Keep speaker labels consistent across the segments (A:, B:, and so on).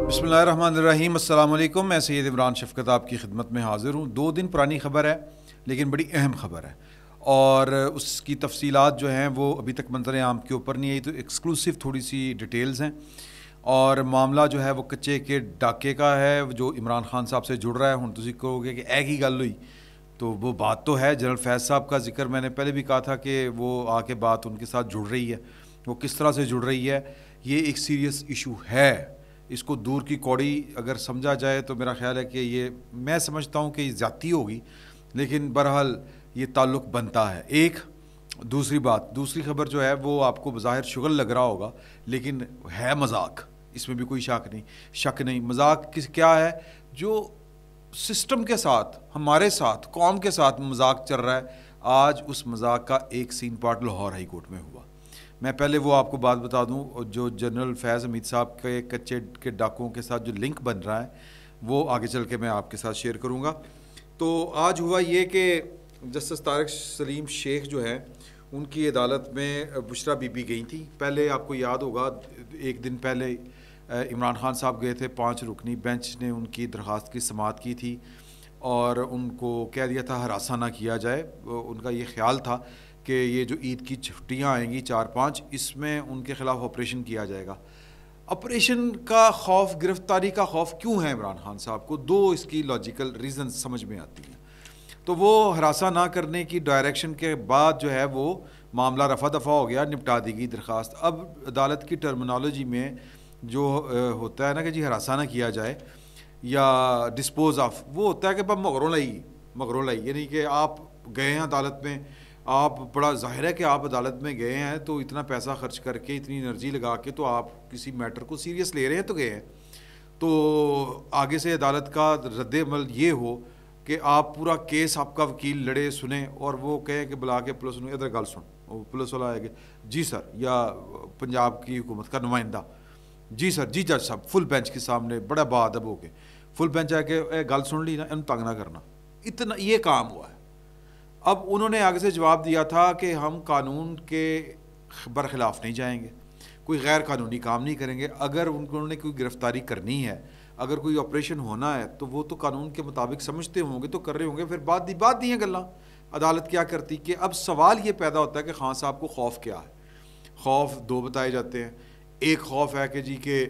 A: بسم اللہ الرحمن الرحیم، السلام علیکم۔ میں سید عمران شفقت آپ کی خدمت میں حاضر ہوں۔ 2 دن پرانی خبر ہے لیکن بڑی اہم خبر ہے، اور اس کی تفصیلات جو ہیں وہ ابھی تک منظر عام کے اوپر نہیں آئی، تو ایکسکلوسیو تھوڑی سی ڈیٹیلز ہیں۔ اور معاملہ جو ہے وہ کچے کے ڈاکے کا ہے جو عمران خان صاحب سے جڑ رہا ہے۔ ہوں تسی کہو گے کہ ایک ہی گل ہوئی، تو وہ بات تو ہے۔ جنرل فیض صاحب کا ذکر میں نے پہلے بھی کہا تھا کہ وہ آ کے بات ان کے ساتھ جڑ رہی ہے۔ وہ کس طرح سے جڑ رہی ہے، یہ ایک سیریس ایشو ہے۔ اس کو دور کی کوڑی اگر سمجھا جائے تو میرا خیال ہے کہ یہ، میں سمجھتا ہوں کہ یہ زیادتی ہوگی، لیکن بہرحال یہ تعلق بنتا ہے۔ ایک دوسری خبر جو ہے وہ آپ کو بظاہر شغل لگ رہا ہوگا، لیکن ہے مذاق، اس میں بھی کوئی شک نہیں۔ مذاق کیا ہے؟ جو سسٹم کے ساتھ، ہمارے ساتھ، قوم کے ساتھ مذاق چل رہا ہے، آج اس مذاق کا ایک سین پارٹ لاہور ہائی کورٹ میں ہوا۔ میں پہلے وہ آپ کو بات بتا دوں، جو جنرل فیض حمید صاحب کے کچے کے ڈاکوؤں کے ساتھ جو لنک بن رہا ہے وہ آگے چل کے میں آپ کے ساتھ شیئر کروں گا۔ تو آج ہوا یہ کہ جسٹس طارق سلیم شیخ جو ہیں، ان کی عدالت میں بشرا بی بی گئی تھیں۔ پہلے آپ کو یاد ہوگا 1 دن پہلے عمران خان صاحب گئے تھے، 5 رکنی بینچ نے ان کی درخواست کی سماعت کی تھی اور ان کو کہہ دیا تھا ہراساں نہ کیا جائے۔ ان کا یہ خیال تھا کہ یہ جو عید کی چھٹیاں آئیں گی 4-5، اس میں ان کے خلاف آپریشن کیا جائے گا۔ آپریشن کا خوف، گرفتاری کا خوف کیوں ہے عمران خان صاحب کو؟ 2 اس کی لاجیکل ریزنز سمجھ میں آتی ہیں۔ تو وہ ہراساں نہ کرنے کی ڈائریکشن کے بعد جو ہے وہ معاملہ رفع دفع ہو گیا، نپٹا دی گئی درخواست۔ اب عدالت کی ٹرمینالوجی میں جو ہوتا ہے نا کہ جی ہراساں نہ کیا جائے یا ڈسپوز آف، وہ ہوتا ہے کہ مغرو لائی، یعنی کہ آپ گئے ہیں عدالت میں، آپ بڑا ظاہر ہے کہ آپ عدالت میں گئے ہیں تو اتنا پیسہ خرچ کر کے، اتنی انرجی لگا کے تو آپ کسی میٹر کو سیریس لے رہے ہیں تو گئے ہیں، تو آگے سے عدالت کا رد عمل یہ ہو کہ آپ پورا کیس، آپ کا وکیل لڑے سنیں اور وہ کہیں کہ بلا کے پولیس نے ادھر گل سن، وہ پولیس والا آئے گا جی سر، یا پنجاب کی حکومت کا نمائندہ جی سر، جی جج صاحب، فل بینچ کے سامنے بڑا باادب ہو کے فل بینچ آ کے گل سن لی نا، ان تنگ نہ کرنا، اتنا یہ کام ہوا ہے۔ اب انہوں نے آگے سے جواب دیا تھا کہ ہم قانون کے برخلاف نہیں جائیں گے، کوئی غیر قانونی کام نہیں کریں گے۔ اگر انہوں نے کوئی گرفتاری کرنی ہے، اگر کوئی آپریشن ہونا ہے تو وہ تو قانون کے مطابق سمجھتے ہوں گے تو کر رہے ہوں گے، پھر بات دی ہیں گلاں، عدالت کیا کرتی؟ کہ اب سوال یہ پیدا ہوتا ہے کہ خان صاحب کو خوف کیا ہے؟ خوف 2 بتائے جاتے ہیں۔ ایک خوف ہے کہ جی کہ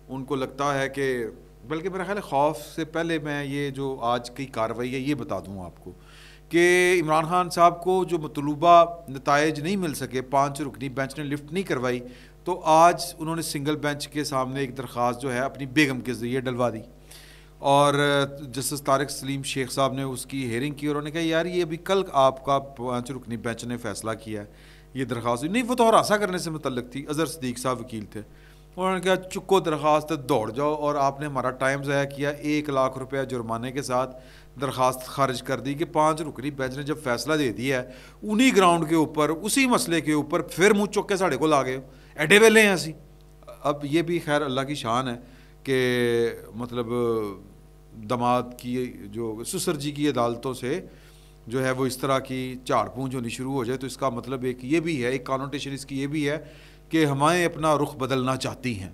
A: ان کو لگتا ہے کہ، بلکہ میرا خیال ہے خوف سے پہلے میں یہ جو آج کی کارروائی ہے یہ بتا دوں آپ کو کہ عمران خان صاحب کو جو مطلوبہ نتائج نہیں مل سکے، 5 رکنی بینچ نے لفٹ نہیں کروائی، تو آج انہوں نے سنگل بینچ کے سامنے ایک درخواست جو ہے اپنی بیگم کے ذریعے ڈلوا دی، اور جسٹس طارق سلیم شیخ صاحب نے اس کی ہیئرنگ کی، اور انہوں نے کہا یار یہ ابھی کل آپ کا 5 رکنی بینچ نے فیصلہ کیا ہے، یہ درخواست نہیں، وہ تو ہراساں کرنے سے متعلق تھی۔ اظہر صدیق صاحب وکیل تھے، انہوں نے کہا چکو درخواست، دوڑ جاؤ، اور آپ نے ہمارا ٹائم ضائع کیا، 1 لاکھ روپیہ جرمانے کے ساتھ درخواست خارج کر دی کہ 5 رکنی بینچ نے جب فیصلہ دے دیا ہے انہی گراؤنڈ کے اوپر، اسی مسئلے کے اوپر، پھر منہ چک کے ساڑھے کو لا گئے ہو، ایڈے ویلے ہیں اسی۔ اب یہ بھی خیر اللہ کی شان ہے کہ مطلب دماد کی، جو سسر جی کی عدالتوں سے جو ہے وہ اس طرح کی جھاڑ پونجھ ہونی شروع ہو جائے، تو اس کا مطلب ایک یہ بھی ہے، ایک کانوٹیشن اس کی یہ بھی ہے کہ ہوائیں اپنا رخ بدلنا چاہتی ہیں۔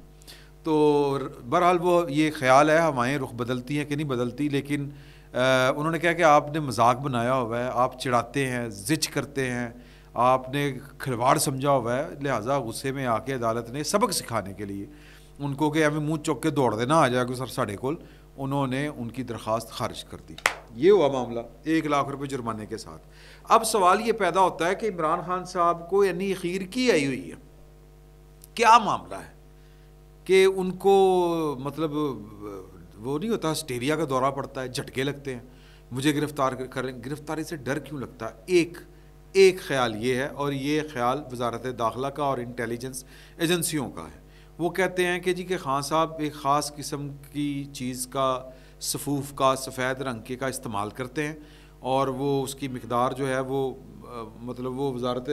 A: تو بہرحال وہ یہ خیال ہے ہوائیں رخ بدلتی ہیں کہ نہیں بدلتی، لیکن انہوں نے کہا کہ آپ نے مذاق بنایا ہوا ہے، آپ چڑھاتے ہیں، زچ کرتے ہیں، آپ نے کھلواڑ سمجھا ہوا ہے، لہٰذا غصے میں آ کے عدالت نے سبق سکھانے کے لیے ان کو کہ ہمیں منہ چوک کے دوڑ دینا آ جائے گا سر ساڑھے کول، انہوں نے ان کی درخواست خارج کر دی۔ یہ ہوا معاملہ 1 لاکھ روپے جرمانے کے ساتھ۔ اب سوال یہ پیدا ہوتا ہے کہ عمران خان صاحب کو یعنی اخیر کی آئی ہوئی ہے، کیا معاملہ ہے کہ ان کو مطلب وہ نہیں ہوتا، ہسٹیریا کا دورہ پڑتا ہے، جھٹکے لگتے ہیں، مجھے گرفتار کریں۔ گرفتاری سے ڈر کیوں لگتا ہے؟ ایک خیال یہ ہے، اور یہ خیال وزارت داخلہ کا اور انٹیلیجنس ایجنسیوں کا ہے۔ وہ کہتے ہیں کہ جی کہ خان صاحب ایک خاص قسم کی چیز کا، صفوف کا، سفید رنگ کا استعمال کرتے ہیں، اور وہ اس کی مقدار جو ہے وہ مطلب وہ وزارت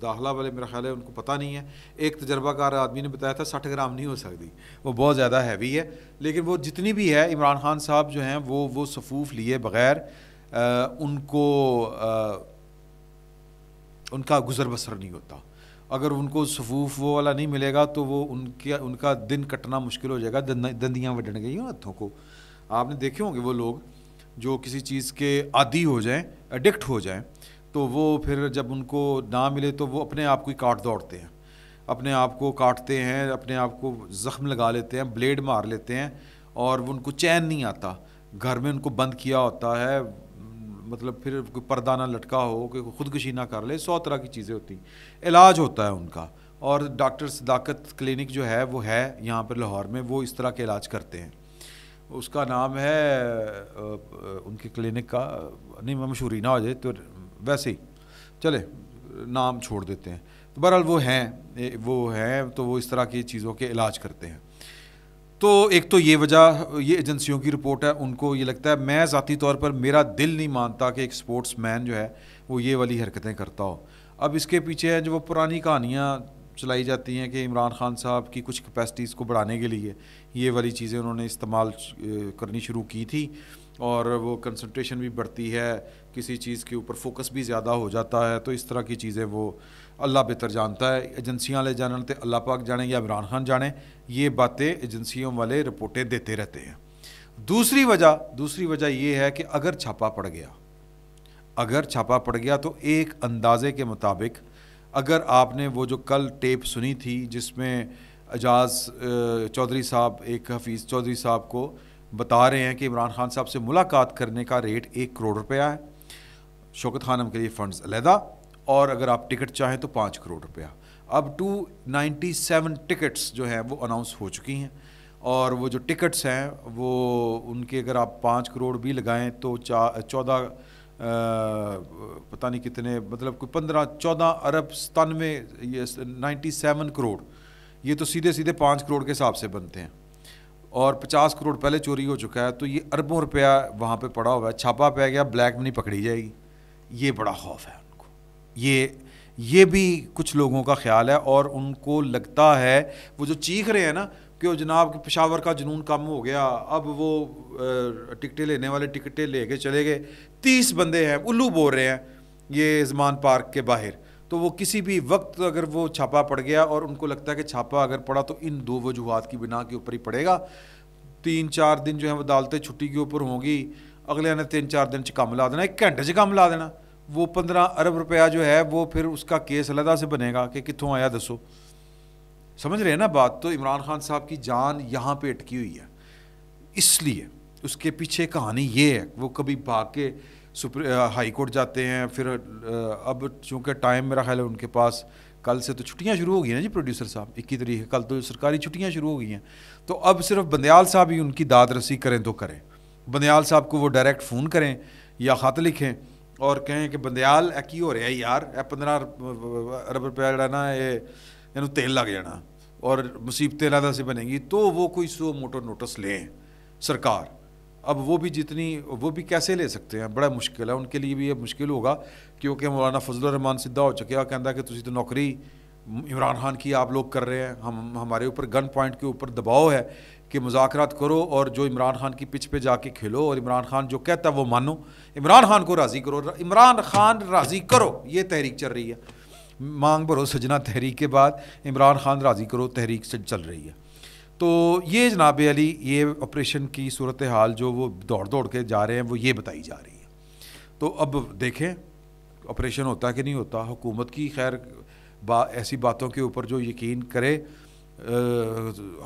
A: داخلہ والے میرا خیال ہے ان کو پتہ نہیں ہے۔ ایک تجربہ کار آدمی نے بتایا تھا 60 گرام نہیں ہو سکتی، وہ بہت زیادہ ہیوی ہے، لیکن وہ جتنی بھی ہے عمران خان صاحب جو ہیں وہ صفوف لیے بغیر ان کو ان کا گزر بسر نہیں ہوتا، اگر ان کو صفوف وہ والا نہیں ملے گا تو وہ ان کا دن کٹنا مشکل ہو جائے گا، دندیاں وڈن گئی ہوں ہاتھوں کو. آپ نے دیکھے ہوں گے وہ لوگ جو کسی چیز کے عادی ہو جائیں، ایڈکٹ ہو جائیں، تو وہ پھر جب ان کو نہ ملے تو وہ اپنے آپ کو ہی کاٹ دوڑتے ہیں، اپنے آپ کو کاٹتے ہیں، اپنے آپ کو زخم لگا لیتے ہیں، بلیڈ مار لیتے ہیں، اور وہ ان کو چین نہیں آتا. گھر میں ان کو بند کیا ہوتا ہے، مطلب پھر کوئی پردہ نہ لٹکا ہو کہ خودکشی نہ کر لے، 100 طرح کی چیزیں ہوتی ہیں. علاج ہوتا ہے ان کا، اور ڈاکٹر صداقت کلینک جو ہے وہ ہے یہاں پر لاہور میں، وہ اس طرح کے علاج کرتے ہیں. اس کا نام ہے ان کے کلینک کا، نہیں میں مشہوری نہ ہو جائے تو ویسے ہی چلے نام چھوڑ دیتے ہیں. تو بہرحال وہ ہیں تو وہ اس طرح کی چیزوں کے علاج کرتے ہیں. تو ایک تو یہ وجہ، یہ ایجنسیوں کی رپورٹ ہے، ان کو یہ لگتا ہے، میں ذاتی طور پر میرا دل نہیں مانتا کہ ایک سپورٹس مین جو ہے وہ یہ والی حرکتیں کرتا ہو. اب اس کے پیچھے ہے جو وہ پرانی کہانیاں چلائی جاتی ہیں کہ عمران خان صاحب کی کچھ کیپیسٹیز کو بڑھانے کے لیے یہ والی چیزیں انہوں نے استعمال کرنی شروع کی تھی، اور وہ کنسنٹریشن بھی بڑھتی ہے، کسی چیز کے اوپر فوکس بھی زیادہ ہو جاتا ہے. تو اس طرح کی چیزیں وہ اللہ بہتر جانتا ہے، ایجنسیاں والے جانیں تے اللہ پاک جانے یا عمران خان جانے، یہ باتیں ایجنسیوں والے رپورٹیں دیتے رہتے ہیں. دوسری وجہ یہ ہے کہ اگر چھاپا پڑ گیا تو ایک اندازے کے مطابق، اگر آپ نے وہ جو کل ٹیپ سنی تھی جس میں اعجاز چودھری صاحب، ایک حفیظ چودھری صاحب کو بتا رہے ہیں کہ عمران خان صاحب سے ملاقات کرنے کا ریٹ 1 کروڑ روپیہ ہے، شوکت خانم کے لیے فنڈز علیحدہ، اور اگر آپ ٹکٹ چاہیں تو 5 کروڑ روپیہ. اب 297 ٹکٹس جو ہیں وہ اناؤنس ہو چکی ہیں، اور وہ جو ٹکٹس ہیں وہ ان کے اگر آپ 5 کروڑ بھی لگائیں تو 14 پتہ نہیں کتنے، مطلب کوئی 14 ارب 97 کروڑ، یہ تو سیدھے 5 کروڑ کے حساب سے بنتے ہیں، اور 50 کروڑ پہلے چوری ہو چکا ہے. تو یہ اربوں روپیہ وہاں پہ پڑا ہوا ہے، چھاپا پہ گیا، بلیک منی پکڑی جائے گی. یہ بڑا خوف ہے ان کو، یہ بھی کچھ لوگوں کا خیال ہے، اور ان کو لگتا ہے وہ جو چیخ رہے ہیں نا کہ وہ جناب پشاور کا جنون کم ہو گیا، اب وہ ٹکٹیں لینے والے ٹکٹیں لے کے چلے گئے، 30 بندے ہیں الو بول رہے ہیں یہ زمان پارک کے باہر. تو وہ کسی بھی وقت اگر وہ چھاپا پڑ گیا، اور ان کو لگتا ہے کہ چھاپا اگر پڑا تو ان 2 وجوہات کی بنا کے اوپر ہی پڑے گا. 3-4 دن جو ہیں وہ عدالتیں چھٹی کے اوپر ہوں گی، اگلے نے 3-4 دن چکا ملا دینا، 1 گھنٹے چکا ملا دینا. وہ 15 ارب روپیہ جو ہے وہ پھر اس کا کیس علیحدہ سے بنے گا کہ کتوں آیا دسو. سمجھ رہے ہیں نا بات؟ تو عمران خان صاحب کی جان یہاں پہ اٹکی ہوئی ہے، اس لیے اس کے پیچھے کہانی یہ ہے. وہ کبھی بھاگ کے ہائی کورٹ جاتے ہیں، پھر اب چونکہ ٹائم میرا خیال ہے ان کے پاس، کل سے تو چھٹیاں شروع ہو گئی ہیں جی پروڈیوسر صاحب، 21 تاریخ، کل تو سرکاری چھٹیاں شروع ہو گئی ہیں. تو اب صرف بندیال صاحب ہی ان کی داد رسی کریں تو کریں. بندیال صاحب کو وہ ڈائریکٹ فون کریں یا خط لکھیں اور کہیں کہ بندیال اے کی ہو رہا ہے یار، 15 ارب روپیہ جڑا نا یہ تیل لگ جانا اور مصیبتیں علیحدہ سے بنے گی. تو وہ کوئی 100 موٹر نوٹس لیں سرکار. اب وہ بھی کیسے لے سکتے ہیں؟ بڑا مشکل ہے ان کے لیے بھی، یہ مشکل ہوگا کیونکہ مولانا فضل الرحمان سدھا ہو چکے، کہتا ہے کہ تسی تو نوکری عمران خان کی آپ لوگ کر رہے ہیں، ہمارے اوپر گن پوائنٹ کے اوپر دباؤ ہے کہ مذاکرات کرو اور جو عمران خان کی پچ پہ جا کے کھیلو، اور عمران خان جو کہتا ہے وہ مانو، عمران خان کو راضی کرو، عمران خان راضی کرو. یہ تحریک چل رہی ہے، مانگ بھرو سجنا تحریک کے بعد عمران خان راضی کرو تحریک سے چل رہی ہے. تو یہ جناب علی، یہ آپریشن کی صورتحال جو وہ دوڑ کے جا رہے ہیں وہ یہ بتائی جا رہی ہے. تو اب دیکھیں آپریشن ہوتا کہ نہیں ہوتا. حکومت کی خیر ایسی باتوں کے اوپر جو یقین کرے،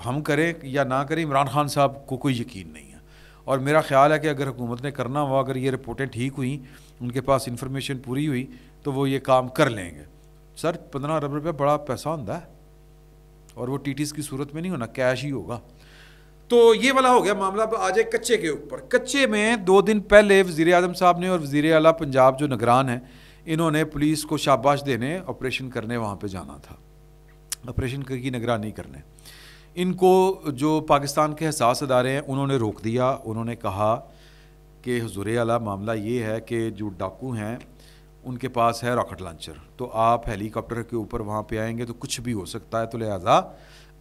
A: ہم کریں یا نہ کریں، عمران خان صاحب کو کوئی یقین نہیں ہے. اور میرا خیال ہے کہ اگر حکومت نے کرنا ہوا، اگر یہ رپورٹیں ٹھیک ہوئیں، ان کے پاس انفارمیشن پوری ہوئی، تو وہ یہ کام کر لیں گے. سر 15 ارب روپے بڑا پیسہ ہوتا ہے، اور وہ ٹیٹیز کی صورت میں نہیں ہونا، کیش ہی ہوگا. تو یہ والا ہو گیا معاملہ. اب آ جائے کچے کے اوپر. کچے میں 2 دن پہلے وزیر اعظم صاحب نے اور وزیر اعلیٰ پنجاب جو نگران ہیں، انہوں نے پولیس کو شاباش دینے آپریشن کرنے وہاں پہ جانا تھا، آپریشن کی نگرانی کرنے. ان کو جو پاکستان کے حساس ادارے ہیں انہوں نے روک دیا. انہوں نے کہا کہ حضور اعلیٰ معاملہ یہ ہے کہ جو ڈاکو ہیں ان کے پاس ہے راکٹ لانچر، تو آپ ہیلی کاپٹر کے اوپر وہاں پہ آئیں گے تو کچھ بھی ہو سکتا ہے، تو لہٰذا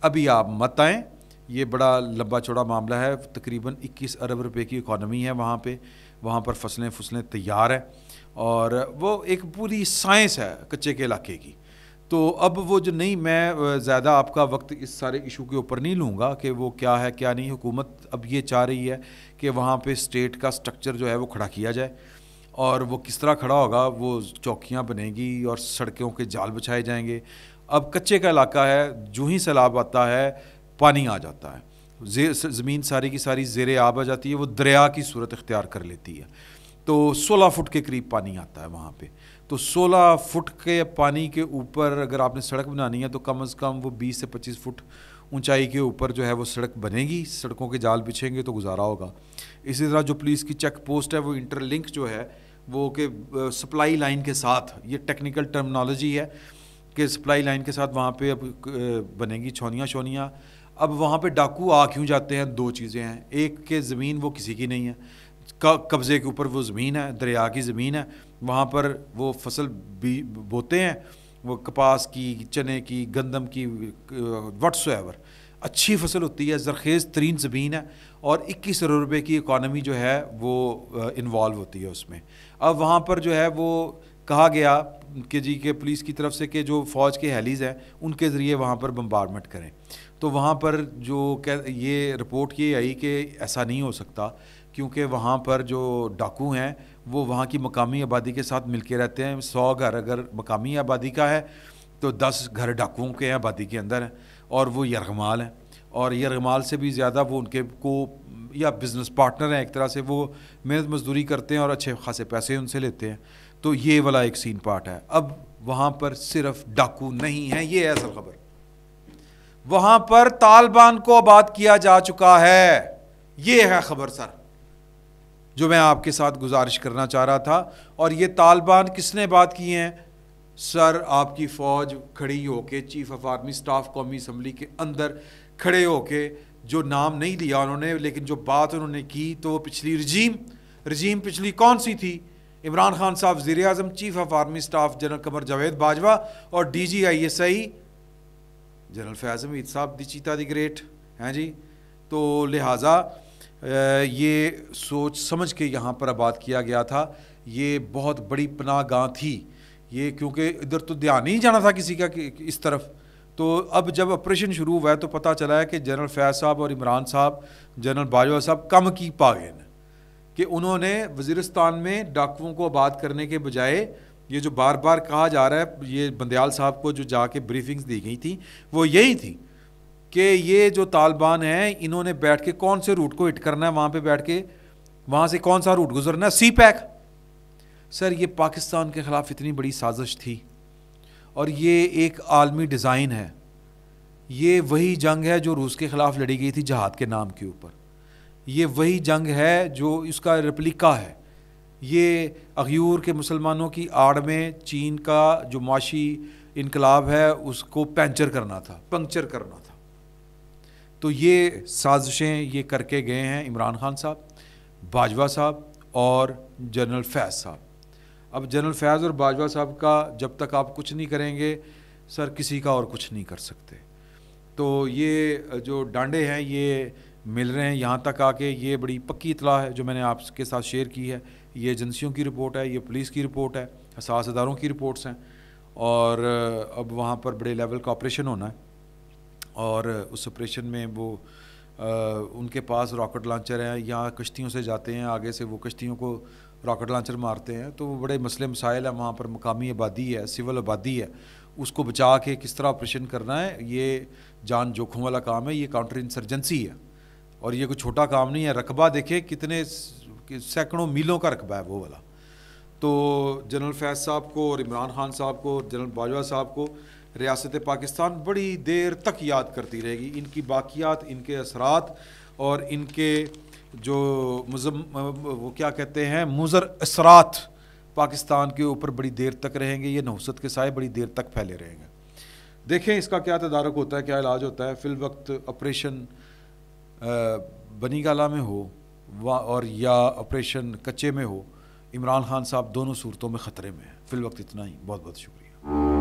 A: ابھی آپ مت آئیں. یہ بڑا لمبا چوڑا معاملہ ہے، تقریباً 21 ارب روپے کی اکانومی ہے وہاں پر فصلیں تیار ہیں، اور وہ ایک پوری سائنس ہے کچے کے علاقے کی. تو اب وہ جو نہیں، میں زیادہ آپ کا وقت اس سارے ایشو کے اوپر نہیں لوں گا کہ وہ کیا ہے کیا نہیں. حکومت اب یہ چاہ رہی ہے کہ وہاں پہ اسٹیٹ کا سٹرکچر جو ہے وہ کھڑا کیا جائے, اور وہ کس طرح کھڑا ہوگا, وہ چوکیاں بنے گی اور سڑکوں کے جال بچھائے جائیں گے. اب کچے کا علاقہ ہے, جو ہی سیلاب آتا ہے پانی آ جاتا ہے, زمین ساری کی ساری زیر آب آ جاتی ہے, وہ دریا کی صورت اختیار کر لیتی ہے. تو 16 فٹ کے قریب پانی آتا ہے وہاں پہ. تو 16 فٹ کے پانی کے اوپر اگر آپ نے سڑک بنانی ہے تو کم از کم وہ 20 سے 25 فٹ اونچائی کے اوپر جو ہے وہ سڑک بنے گی. سڑکوں کے جال بچھیں گے تو گزارا ہوگا. اسی طرح جو پولیس کی چیک پوسٹ ہے وہ انٹر لنک جو ہے وہ کہ سپلائی لائن کے ساتھ, یہ ٹیکنیکل ٹرمنالوجی ہے کہ سپلائی لائن کے ساتھ وہاں پہ اب بنے گی چھونیاں. اب وہاں پہ ڈاکو آ کیوں جاتے ہیں؟ 2 چیزیں ہیں. ایک کہ زمین وہ کسی کی نہیں ہے, قبضے کے اوپر وہ زمین ہے, دریا کی زمین ہے, وہاں پر وہ فصل بوتے ہیں, وہ کپاس کی, چنے کی, گندم کی, وٹس ایور اچھی فصل ہوتی ہے, زرخیز ترین زمین ہے, اور 21 ارب روپے کی اکانومی جو ہے وہ انوالو ہوتی ہے اس میں. اب وہاں پر جو ہے وہ کہا گیا کہ جی کہ پولیس کی طرف سے کہ جو فوج کے ہیلیز ہیں ان کے ذریعے وہاں پر بمبارڈمنٹ کریں. تو وہاں پر جو یہ رپورٹ یہ آئی کہ ایسا نہیں ہو سکتا, کیونکہ وہاں پر جو ڈاکو ہیں وہ وہاں کی مقامی آبادی کے ساتھ مل کے رہتے ہیں. 100 گھر اگر مقامی آبادی کا ہے تو 10 گھر ڈاکوؤں کے ہیں آبادی کے اندر ہیں, اور وہ یرغمال ہیں, اور یرغمال سے بھی زیادہ وہ ان کے کو یا بزنس پارٹنر ہیں ایک طرح سے, وہ محنت مزدوری کرتے ہیں اور اچھے خاصے پیسے ان سے لیتے ہیں. تو یہ والا ایک سین پارٹ ہے. اب وہاں پر صرف ڈاکو نہیں ہیں, یہ ہے اصل خبر. وہاں پر طالبان کو آباد کیا جا چکا ہے, یہ ہے خبر سر جو میں آپ کے ساتھ گزارش کرنا چاہ رہا تھا. اور یہ طالبان کس نے بات کی ہیں سر؟ آپ کی فوج کھڑی ہو کے, چیف آف آرمی اسٹاف قومی اسمبلی کے اندر کھڑے ہو کے, جو نام نہیں لیا انہوں نے لیکن جو بات انہوں نے کی, تو وہ پچھلی رجیم پچھلی کون سی تھی؟ عمران خان صاحب وزیر اعظم, chief of army staff general Qamar Javed Bajwa, اور D G ISI general Faiz Hameed صاحب دی چیتا دی گریٹ ہیں جی. تو لہٰذا یہ سوچ سمجھ کے یہاں پر آباد کیا گیا تھا. یہ بہت بڑی پناہ گاہ تھی یہ, کیونکہ ادھر تو دھیان نہیں جانا تھا کسی کا اس طرف. تو اب جب آپریشن شروع ہوا ہے تو پتہ چلا ہے کہ جنرل فیاض صاحب اور عمران صاحب, جنرل باجوہ صاحب کم کی پاگے ہیں کہ انہوں نے وزیرستان میں ڈاکوؤں کو آباد کرنے کے بجائے, یہ جو بار بار کہا جا رہا ہے, یہ بندیال صاحب کو جو جا کے بریفنگز دی گئی تھی وہ یہی تھی کہ یہ جو طالبان ہیں انہوں نے بیٹھ کے کون سے روٹ کو ہٹ کرنا ہے, وہاں پہ بیٹھ کے وہاں سے کون سا روٹ گزرنا ہے, سی پیک. سر یہ پاکستان کے خلاف اتنی بڑی سازش تھی, اور یہ ایک عالمی ڈیزائن ہے. یہ وہی جنگ ہے جو روس کے خلاف لڑی گئی تھی جہاد کے نام کے اوپر. یہ وہی جنگ ہے جو اس کا ریپلیکا ہے. یہ اغیور کے مسلمانوں کی آڑ میں چین کا جو معاشی انقلاب ہے اس کو پنکچر کرنا تھا. تو یہ سازشیں یہ کر کے گئے ہیں عمران خان صاحب, باجوہ صاحب اور جنرل فیض صاحب. اب جنرل فیض اور باجوہ صاحب کا جب تک آپ کچھ نہیں کریں گے سر, کسی کا اور کچھ نہیں کر سکتے. تو یہ جو ڈانڈے ہیں یہ مل رہے ہیں یہاں تک آ کے. یہ بڑی پکی اطلاع ہے جو میں نے آپ کے ساتھ شیئر کی ہے. یہ ایجنسیوں کی رپورٹ ہے, یہ پولیس کی رپورٹ ہے, حساس اداروں کی رپورٹس ہیں, اور اب وہاں پر بڑے لیول کا آپریشن ہونا ہے. اور اس آپریشن میں وہ ان کے پاس راکٹ لانچر ہیں, یہاں کشتیوں سے جاتے ہیں, آگے سے وہ کشتیوں کو راکٹ لانچر مارتے ہیں. تو وہ بڑے مسئلے مسائل ہیں وہاں پر. مقامی آبادی ہے, سول آبادی ہے, اس کو بچا کے کس طرح آپریشن کرنا ہے, یہ جان جوکھوں والا کام ہے. یہ کاؤنٹر انسرجنسی ہے, اور یہ کوئی چھوٹا کام نہیں ہے. رقبہ دیکھیں کتنے سینکڑوں میلوں کا رقبہ ہے وہ والا. تو جنرل فیض صاحب کو اور عمران خان صاحب کو اور جنرل باجوہ صاحب کو ریاست پاکستان بڑی دیر تک یاد کرتی رہے گی. ان کی باقیات, ان کے اثرات اور ان کے جو وہ کیا کہتے ہیں مضر اثرات پاکستان کے اوپر بڑی دیر تک رہیں گے. یہ نحوست کے سائے بڑی دیر تک پھیلے رہیں گے. دیکھیں اس کا کیا تدارک ہوتا ہے, کیا علاج ہوتا ہے. فی الوقت آپریشن بنی گالہ میں ہو اور یا آپریشن کچے میں ہو, عمران خان صاحب دونوں صورتوں میں خطرے میں ہیں. فی الوقت اتنا ہی. بہت بہت شکریہ.